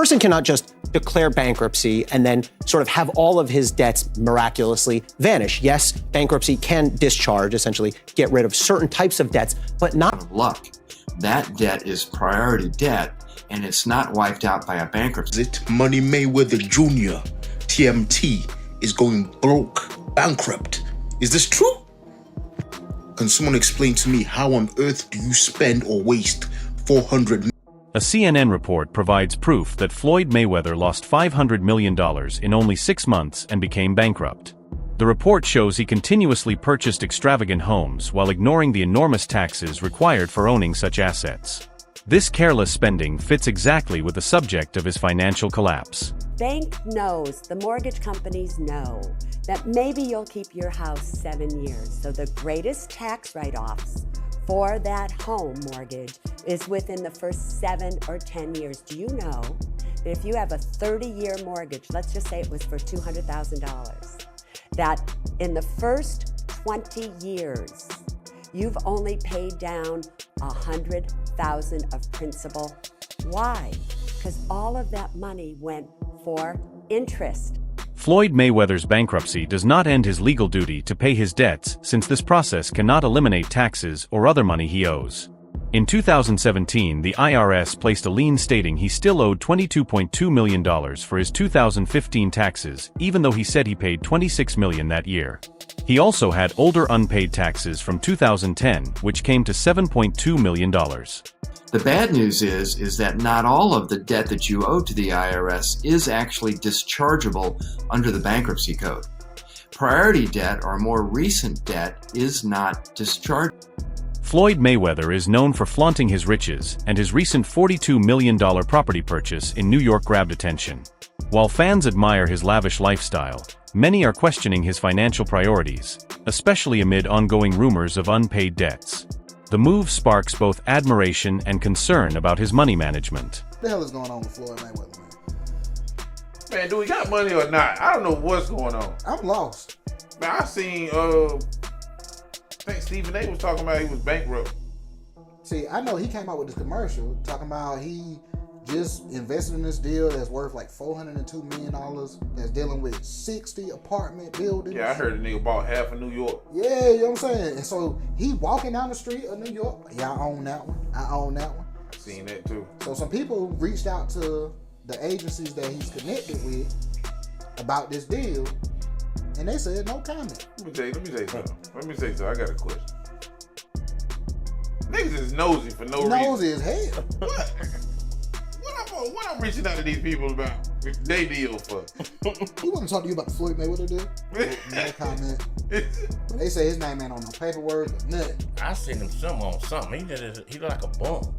person cannot just declare bankruptcy and then sort of have all of his debts miraculously vanish. Yes, bankruptcy can discharge, essentially get rid of certain types of debts, but not luck. That debt is priority debt, and it's not wiped out by a bankruptcy. Money Mayweather Jr., TMT, is going broke, bankrupt. Is this true? Can someone explain to me how on earth do you spend or waste 400 million? A CNN report provides proof that Floyd Mayweather lost $500 million in only 6 months and became bankrupt. The report shows he continuously purchased extravagant homes while ignoring the enormous taxes required for owning such assets. This careless spending fits exactly with the subject of his financial collapse. Bank knows, the mortgage companies know, that maybe you'll keep your house 7 years. So the greatest tax write-offs for that home mortgage is within the first 7 or 10 years. Do you know that if you have a 30-year mortgage, let's just say it was for $200,000, that in the first 20 years, you've only paid down $100,000 of principal? Why? Because all of that money went for interest. Floyd Mayweather's bankruptcy does not end his legal duty to pay his debts, since this process cannot eliminate taxes or other money he owes. In 2017, the IRS placed a lien stating he still owed $22.2 million for his 2015 taxes, even though he said he paid $26 million that year. He also had older unpaid taxes from 2010, which came to $7.2 million. The bad news is that not all of the debt that you owe to the IRS is actually dischargeable under the bankruptcy code. Priority debt or more recent debt is not dischargeable. Floyd Mayweather is known for flaunting his riches, and his recent $42 million property purchase in New York grabbed attention. While fans admire his lavish lifestyle, many are questioning his financial priorities, especially amid ongoing rumors of unpaid debts. The move sparks both admiration and concern about his money management. What the hell is going on with Floyd Mayweather, man? Man, do we got money or not? I don't know what's going on. I'm lost. Man, I seen, I think Stephen A was talking about he was bankrupt. See, I know he came out with this commercial talking about he just invested in this deal that's worth like $402 million that's dealing with 60 apartment buildings. Yeah, I heard the nigga bought half of New York. Yeah, you know what I'm saying? And so he walking down the street of New York. Yeah, I own that one. I own that one. I seen that too. So some people reached out to the agencies that he's connected with about this deal, and they said no comment. Let me tell you something. I got a question. Niggas is nosy for no reason. Nosy as hell. What I'm reaching out to these people about? They deal for. He want to talk to you about the Floyd Mayweather deal? No comment. They say his name ain't on no paperwork or nothing. I seen him on something. He look like a bum.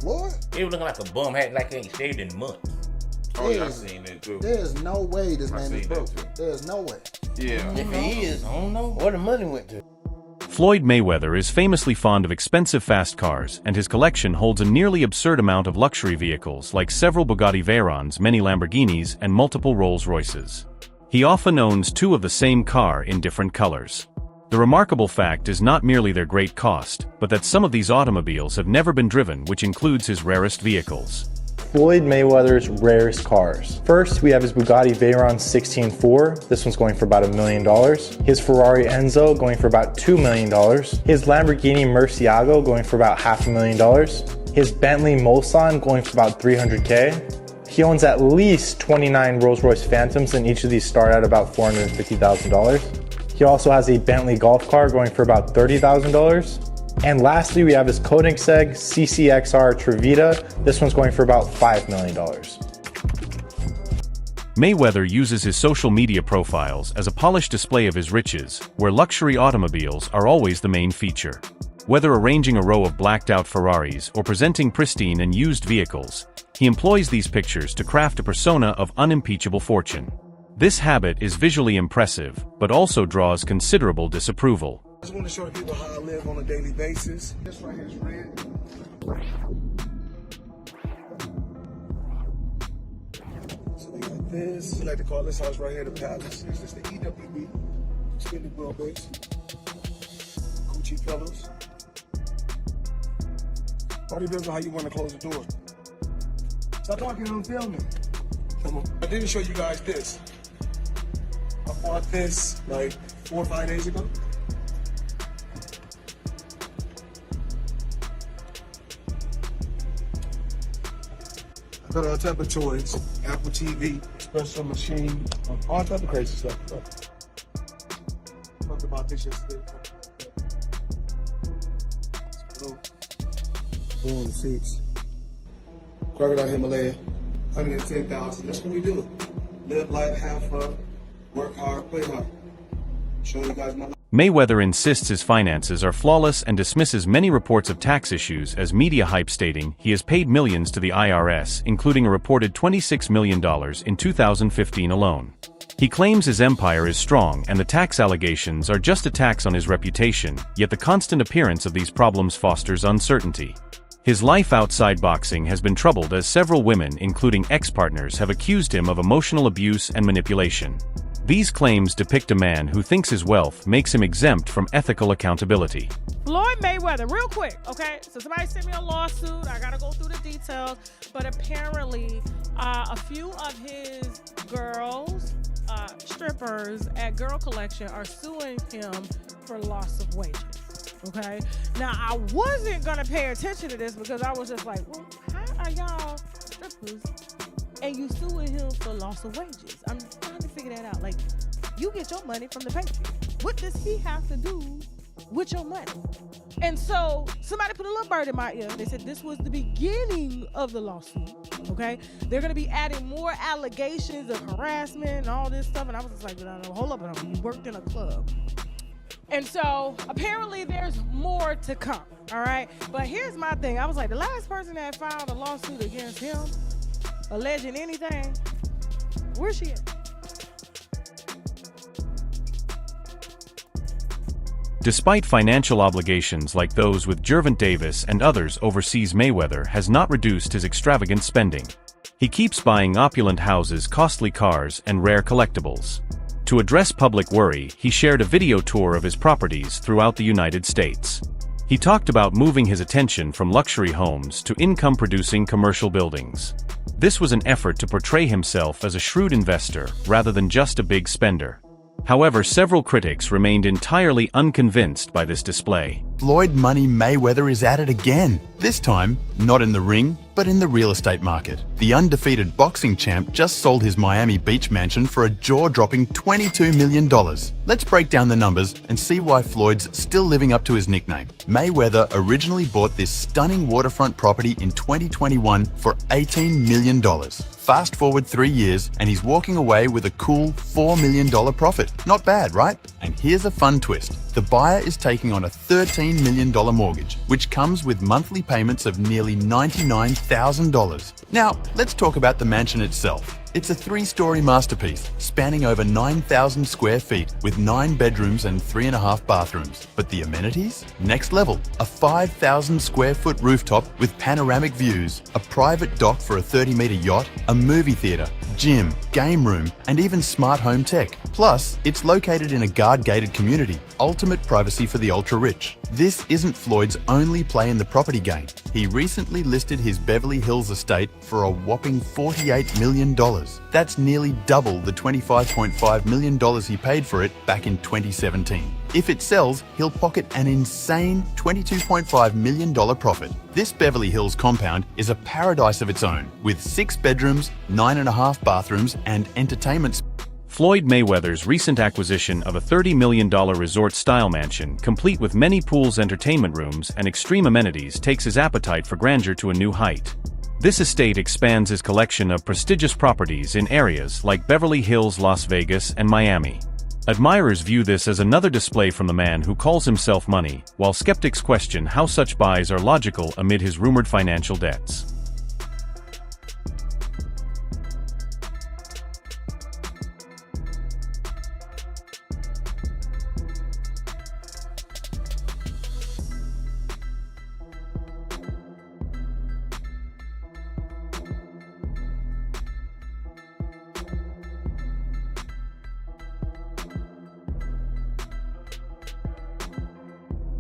Floyd? He was looking like a bum, had like he ain't shaved in months. Oh yeah, I seen that too. There's no way this man is broke. There's no way. Yeah. If he is, I don't know where the money went to. Floyd Mayweather is famously fond of expensive fast cars, and his collection holds a nearly absurd amount of luxury vehicles like several Bugatti Veyrons, many Lamborghinis, and multiple Rolls-Royces. He often owns 2 of the same car in different colors. The remarkable fact is not merely their great cost, but that some of these automobiles have never been driven, which includes his rarest vehicles. Floyd Mayweather's rarest cars. First, we have his Bugatti Veyron 16.4. This one's going for about $1 million. His Ferrari Enzo going for about $2 million. His Lamborghini Murcielago going for about $500,000. His Bentley Mulsanne going for about $300K. He owns at least 29 Rolls-Royce Phantoms, and each of these start at about $450,000. He also has a Bentley golf car going for about $30,000. And lastly, we have his Koenigsegg CCXR Trevita. This one's going for about $5 million. Mayweather uses his social media profiles as a polished display of his riches, where luxury automobiles are always the main feature. Whether arranging a row of blacked-out Ferraris or presenting pristine and used vehicles, he employs these pictures to craft a persona of unimpeachable fortune. This habit is visually impressive, but also draws considerable disapproval. I just want to show people how I live on a daily basis. This right here is red. So we got this. We like to call this house right here the Palace. This is the EWB, extended wheelbase, Gucci pillows. All depends on how you want to close the door. Stop talking, I'm filming. Come on. I didn't show you guys this. I bought this like 4 or 5 days ago. I got all type of toys, Apple TV, espresso machine, all type of crazy stuff. Talked about this yesterday. Blue on the seats. Crocodile Himalaya, 110,000. That's what we do. Live life, have fun, work hard, play hard. Show you guys my life. Mayweather insists his finances are flawless and dismisses many reports of tax issues as media hype, stating he has paid millions to the IRS, including a reported $26 million in 2015 alone. He claims his empire is strong and the tax allegations are just attacks on his reputation, yet the constant appearance of these problems fosters uncertainty. His life outside boxing has been troubled as several women, including ex-partners, have accused him of emotional abuse and manipulation. These claims depict a man who thinks his wealth makes him exempt from ethical accountability. Floyd Mayweather, real quick, okay? So somebody sent me a lawsuit. I gotta go through the details. But apparently, a few of his girls, strippers at Girl Collection, are suing him for loss of wages. Okay? Now, I wasn't gonna pay attention to this because I was just like, well, how are y'all strippers and you suing him for loss of wages? I'm trying to figure that out. Like, you get your money from the Patriots. What does he have to do with your money? And so somebody put a little bird in my ear. They said this was the beginning of the lawsuit. Okay? They're going to be adding more allegations of harassment and all this stuff. And I was just like, no, hold up. You worked in a club. And so apparently there's more to come. All right? But here's my thing. I was like, the last person that filed a lawsuit against him, alleging anything, where's she at? Despite financial obligations like those with Gervonta Davis and others overseas, Mayweather has not reduced his extravagant spending. He keeps buying opulent houses, costly cars, and rare collectibles. To address public worry, he shared a video tour of his properties throughout the United States. He talked about moving his attention from luxury homes to income-producing commercial buildings. This was an effort to portray himself as a shrewd investor rather than just a big spender. However, several critics remained entirely unconvinced by this display. Floyd Money Mayweather is at it again. This time, not in the ring, but in the real estate market. The undefeated boxing champ just sold his Miami Beach mansion for a jaw-dropping $22 million. Let's break down the numbers and see why Floyd's still living up to his nickname. Mayweather originally bought this stunning waterfront property in 2021 for $18 million. Fast forward 3 years and he's walking away with a cool $4 million profit. Not bad, right? And here's a fun twist. The buyer is taking on a $13 million mortgage, which comes with monthly payments of nearly $99,000. Now, let's talk about the mansion itself. It's a 3-story masterpiece, spanning over 9,000 square feet with 9 bedrooms and 3.5 bathrooms. But the amenities? Next level. A 5,000 square foot rooftop with panoramic views, a private dock for a 30-meter yacht, a movie theater, gym, game room, and even smart home tech. Plus, it's located in a guard-gated community, ultimate privacy for the ultra-rich. This isn't Floyd's only play in the property game. He recently listed his Beverly Hills estate for a whopping $48 million. That's nearly double the $25.5 million he paid for it back in 2017. If it sells, he'll pocket an insane $22.5 million profit. This Beverly Hills compound is a paradise of its own, with 6 bedrooms, 9.5 bathrooms, and entertainment. Floyd Mayweather's recent acquisition of a $30 million resort-style mansion, complete with many pools, entertainment rooms, and extreme amenities, takes his appetite for grandeur to a new height. This estate expands his collection of prestigious properties in areas like Beverly Hills, Las Vegas, and Miami. Admirers view this as another display from the man who calls himself money, while skeptics question how such buys are logical amid his rumored financial debts.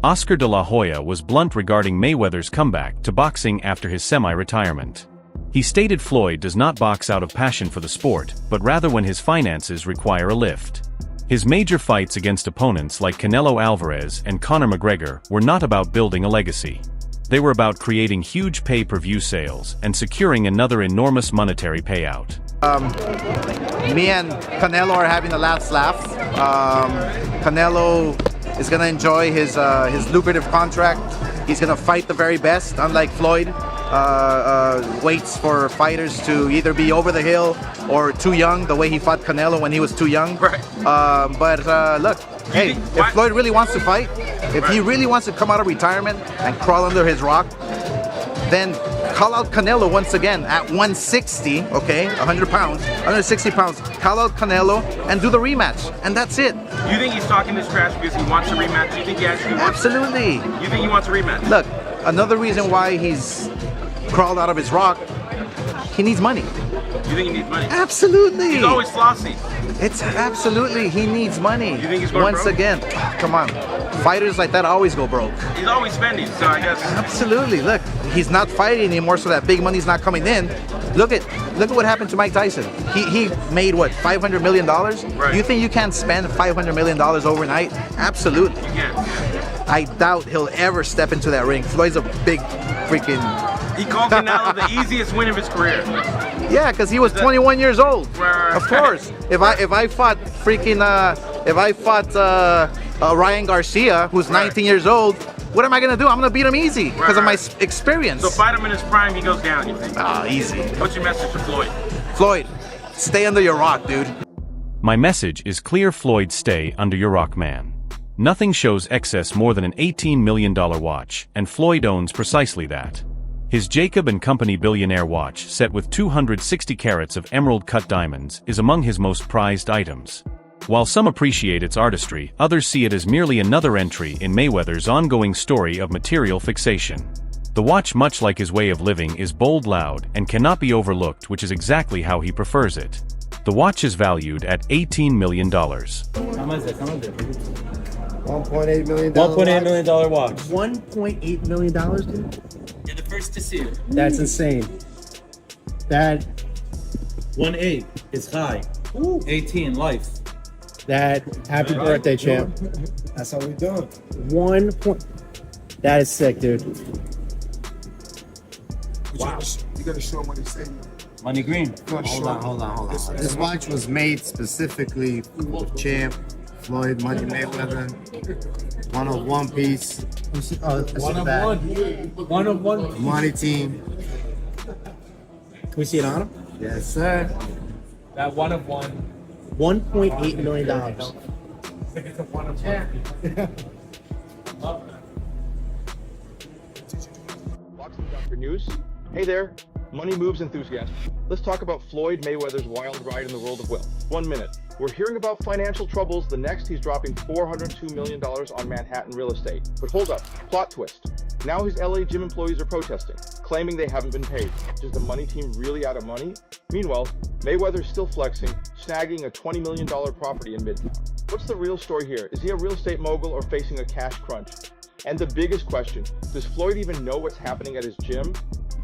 Oscar de la Hoya was blunt regarding Mayweather's comeback to boxing after his semi-retirement. He stated Floyd does not box out of passion for the sport, but rather when his finances require a lift. His major fights against opponents like Canelo Alvarez and Conor McGregor were not about building a legacy. They were about creating huge pay-per-view sales and securing another enormous monetary payout. Me and Canelo are having the last laugh. Canelo is going to enjoy his lucrative contract. He's going to fight the very best, unlike Floyd. Waits for fighters to either be over the hill or too young, the way he fought Canelo when he was too young. Right. Look, hey, if Floyd really wants to fight, if he really wants to come out of retirement and crawl under his rock, then call out Canelo once again at 160, okay, 100 pounds, 160 pounds. Call out Canelo and do the rematch, and that's it. You think he's talking this trash because he wants a rematch? You think he actually wants Absolutely. You think he wants a rematch? Look, another reason why he's crawled out of his rock, he needs money. You think he needs money? Absolutely. He's always flossy. It's absolutely, he needs money. You think he's going Once broke? again, come on. Fighters like that always go broke. He's always spending, so I guess. Absolutely. Look, he's not fighting anymore, so that big money's not coming in. Look at what happened to Mike Tyson. He made what, $500 million? Right. You think you can spend $500 million overnight? Absolutely. You can't. I doubt he'll ever step into that ring. Floyd's a big freaking. He called Canelo the easiest win of his career. Yeah, because he was 21 years old. Right. Of course. If I fought Ryan Garcia, who's 19 years old, what am I gonna do? I'm gonna beat him easy because of my experience. So fight him in his prime, he goes down, you think? Easy. What's your message to Floyd? Floyd, stay under your rock, dude. My message is clear: Floyd, stay under your rock, man. Nothing shows excess more than an $18 million watch, and Floyd owns precisely that. His Jacob & Company billionaire watch, set with 260 carats of emerald-cut diamonds, is among his most prized items. While some appreciate its artistry, others see it as merely another entry in Mayweather's ongoing story of material fixation. The watch, much like his way of living, is bold, loud, and cannot be overlooked, which is exactly how he prefers it. The watch is valued at $18 million. How much is it? $1.8 million. $1.8 million watch. $1.8 million, dude? You're the first to see it. That's insane. That 1.8 is high. 18 life. Happy birthday, champ. That's how we doing. 1 point. That is sick, dude. Wow. You gotta show him what he's saying. Money green. Hold on. This watch was made specifically for the champ, Floyd Money Mayweather. One of one piece. One of one. Money team. Can we see it on him? Yes, sir. That one of one. $1.8 million. It's a one of one. Boxing Doctor News. Hey there, money moves enthusiasts. Let's talk about Floyd Mayweather's wild ride in the world of wealth. 1 minute. We're hearing about financial troubles. The next, he's dropping $402 million on Manhattan real estate. But hold up, plot twist. Now his LA gym employees are protesting, claiming they haven't been paid. Is the money team really out of money? Meanwhile, Mayweather's still flexing, snagging a $20 million property in Midtown. What's the real story here? Is he a real estate mogul or facing a cash crunch? And the biggest question, does Floyd even know what's happening at his gym?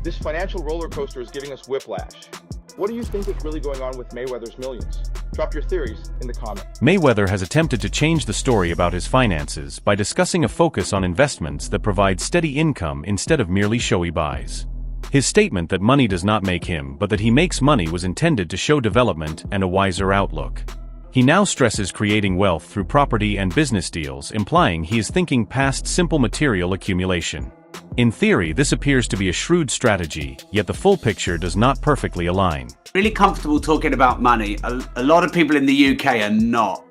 This financial roller coaster is giving us whiplash. What do you think is really going on with Mayweather's millions? Drop your theories in the comments. Mayweather has attempted to change the story about his finances by discussing a focus on investments that provide steady income instead of merely showy buys. His statement that money does not make him, but that he makes money, was intended to show development and a wiser outlook. He now stresses creating wealth through property and business deals, implying he is thinking past simple material accumulation. In theory, this appears to be a shrewd strategy, yet the full picture does not perfectly align. Really comfortable talking about money. A lot of people in the UK are not.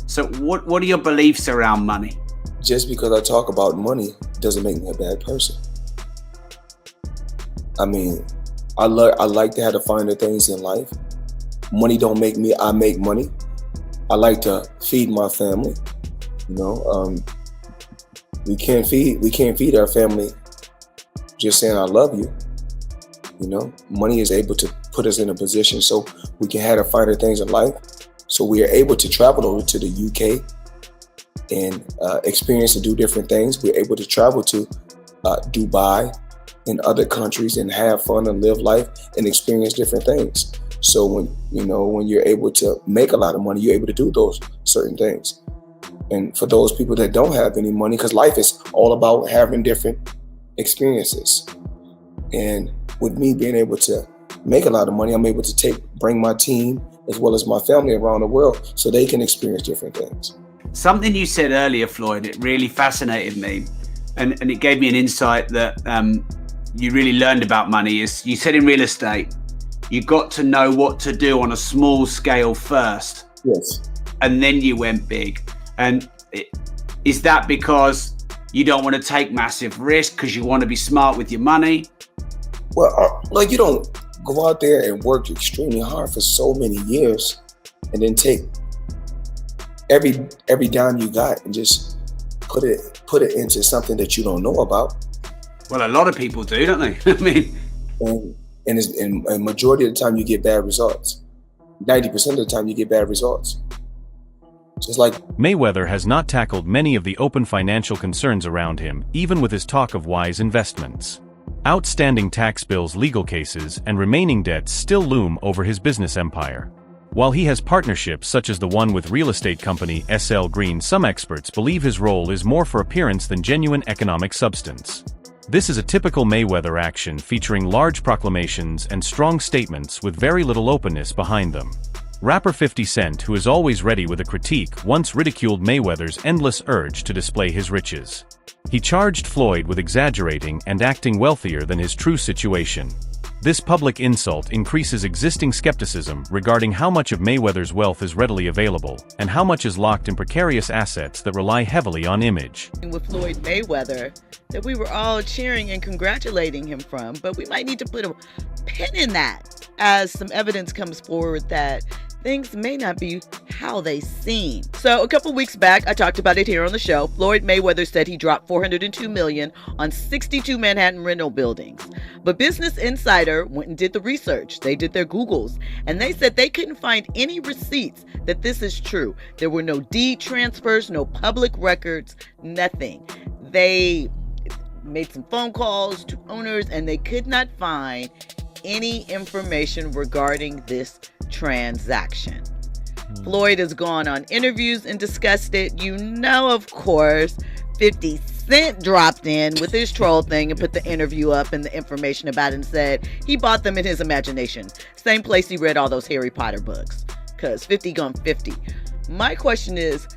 So what are your beliefs around money? Just because I talk about money doesn't make me a bad person. I mean, I like to have the finer things in life. Money don't make me, I make money. I like to feed my family. You know, we can't feed our family just saying I love you. You know, money is able to put us in a position so we can have the finer things in life. So we are able to travel over to the UK and experience and do different things. We're able to travel to Dubai in other countries and have fun and live life and experience different things. So when you're able to make a lot of money, you're able to do those certain things. And for those people that don't have any money, because life is all about having different experiences. And with me being able to make a lot of money, I'm able to bring my team as well as my family around the world so they can experience different things. Something you said earlier, Floyd, it really fascinated me. And it gave me an insight that you really learned about money. Is you said in real estate, you got to know what to do on a small scale first. Yes. And then you went big. And is that because you don't want to take massive risk because you want to be smart with your money? Well, like you don't go out there and work extremely hard for so many years and then take every dime you got and just put it into something that you don't know about. Well, a lot of people do, don't they? I mean, and a majority of the time you get bad results. 90% of the time you get bad results. Just like Mayweather has not tackled many of the open financial concerns around him, even with his talk of wise investments. Outstanding tax bills, legal cases, and remaining debts still loom over his business empire. While he has partnerships such as the one with real estate company SL Green, some experts believe his role is more for appearance than genuine economic substance. This is a typical Mayweather action featuring large proclamations and strong statements with very little openness behind them. Rapper 50 Cent, who is always ready with a critique, once ridiculed Mayweather's endless urge to display his riches. He charged Floyd with exaggerating and acting wealthier than his true situation. This public insult increases existing skepticism regarding how much of Mayweather's wealth is readily available and how much is locked in precarious assets that rely heavily on image. With Floyd Mayweather, that we were all cheering and congratulating him from, but we might need to put a pin in that as some evidence comes forward that things may not be how they seem. So a couple weeks back, I talked about it here on the show. Floyd Mayweather said he dropped $402 million on 62 Manhattan rental buildings. But Business Insider went and did the research. They did their Googles, and they said they couldn't find any receipts that this is true. There were no deed transfers, no public records, nothing. They made some phone calls to owners, and they could not find any information regarding this transaction. Floyd has gone on interviews and discussed it. You know, of course, 50 Cent dropped in with his troll thing and put the interview up and the information about it and said he bought them in his imagination. Same place he read all those Harry Potter books, because 50 gone 50. My question is,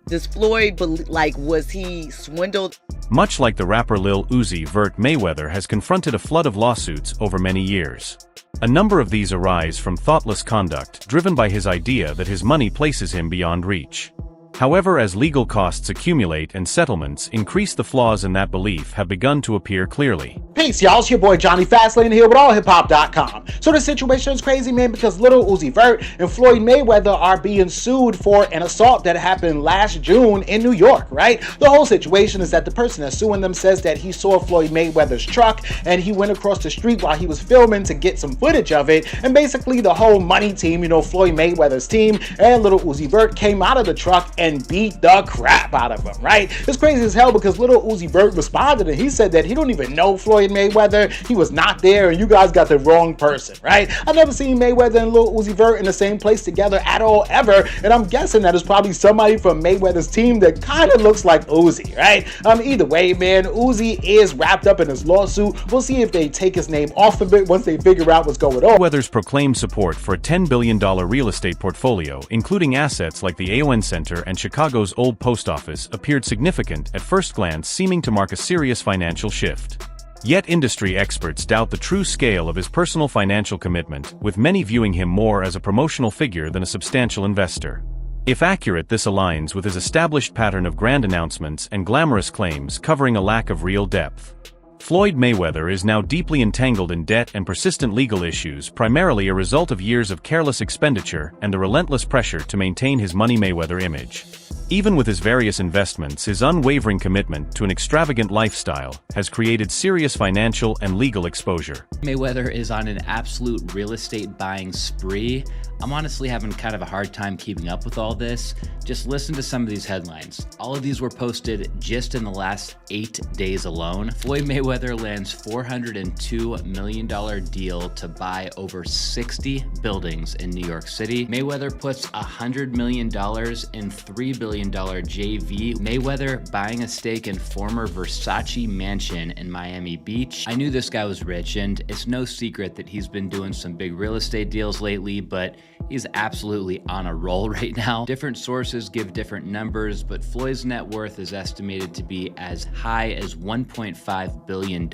does Floyd, was he swindled? Much like the rapper Lil Uzi Vert, Mayweather has confronted a flood of lawsuits over many years. A number of these arise from thoughtless conduct driven by his idea that his money places him beyond reach. However, as legal costs accumulate and settlements increase, the flaws in that belief have begun to appear clearly. Peace, y'all. It's your boy Johnny Fastlane here with allhiphop.com. So the situation is crazy, man, because Lil Uzi Vert and Floyd Mayweather are being sued for an assault that happened last June in New York, right? The whole situation is that the person that's suing them says that he saw Floyd Mayweather's truck and he went across the street while he was filming to get some footage of it. And basically the whole money team, Floyd Mayweather's team and Lil Uzi Vert came out of the truck and beat the crap out of him, right? It's crazy as hell because Lil Uzi Vert responded and he said that he don't even know Floyd Mayweather. He was not there and you guys got the wrong person, right? I've never seen Mayweather and Lil Uzi Vert in the same place together at all, ever, and I'm guessing that it's probably somebody from Mayweather's team that kind of looks like Uzi, right? Either way, man, Uzi is wrapped up in his lawsuit. We'll see if they take his name off of it once they figure out what's going on. Mayweather's proclaimed support for a $10 billion real estate portfolio, including assets like the AON Center and Chicago's old post office, appeared significant at first glance, seeming to mark a serious financial shift. Yet industry experts doubt the true scale of his personal financial commitment, with many viewing him more as a promotional figure than a substantial investor. If accurate, this aligns with his established pattern of grand announcements and glamorous claims covering a lack of real depth. Floyd Mayweather is now deeply entangled in debt and persistent legal issues, primarily a result of years of careless expenditure and the relentless pressure to maintain his Money Mayweather image. Even with his various investments, his unwavering commitment to an extravagant lifestyle has created serious financial and legal exposure. Mayweather is on an absolute real estate buying spree. I'm honestly having kind of a hard time keeping up with all this. Just listen to some of these headlines. All of these were posted just in the last 8 days alone. Floyd Mayweather lands $402 million deal to buy over 60 buildings in New York City. Mayweather puts $100 million in $3 billion JV. Mayweather buying a stake in former Versace mansion in Miami Beach. I knew this guy was rich, and it's no secret that he's been doing some big real estate deals lately, but he's absolutely on a roll right now. Different sources give different numbers, but Floyd's net worth is estimated to be as high as $1.5 billion,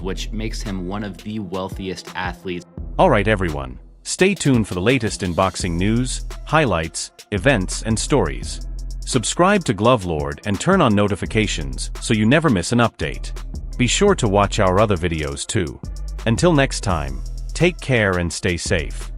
which makes him one of the wealthiest athletes. All right, everyone. Stay tuned for the latest in boxing news, highlights, events, and stories. Subscribe to Glove Lord and turn on notifications so you never miss an update. Be sure to watch our other videos too. Until next time, take care and stay safe.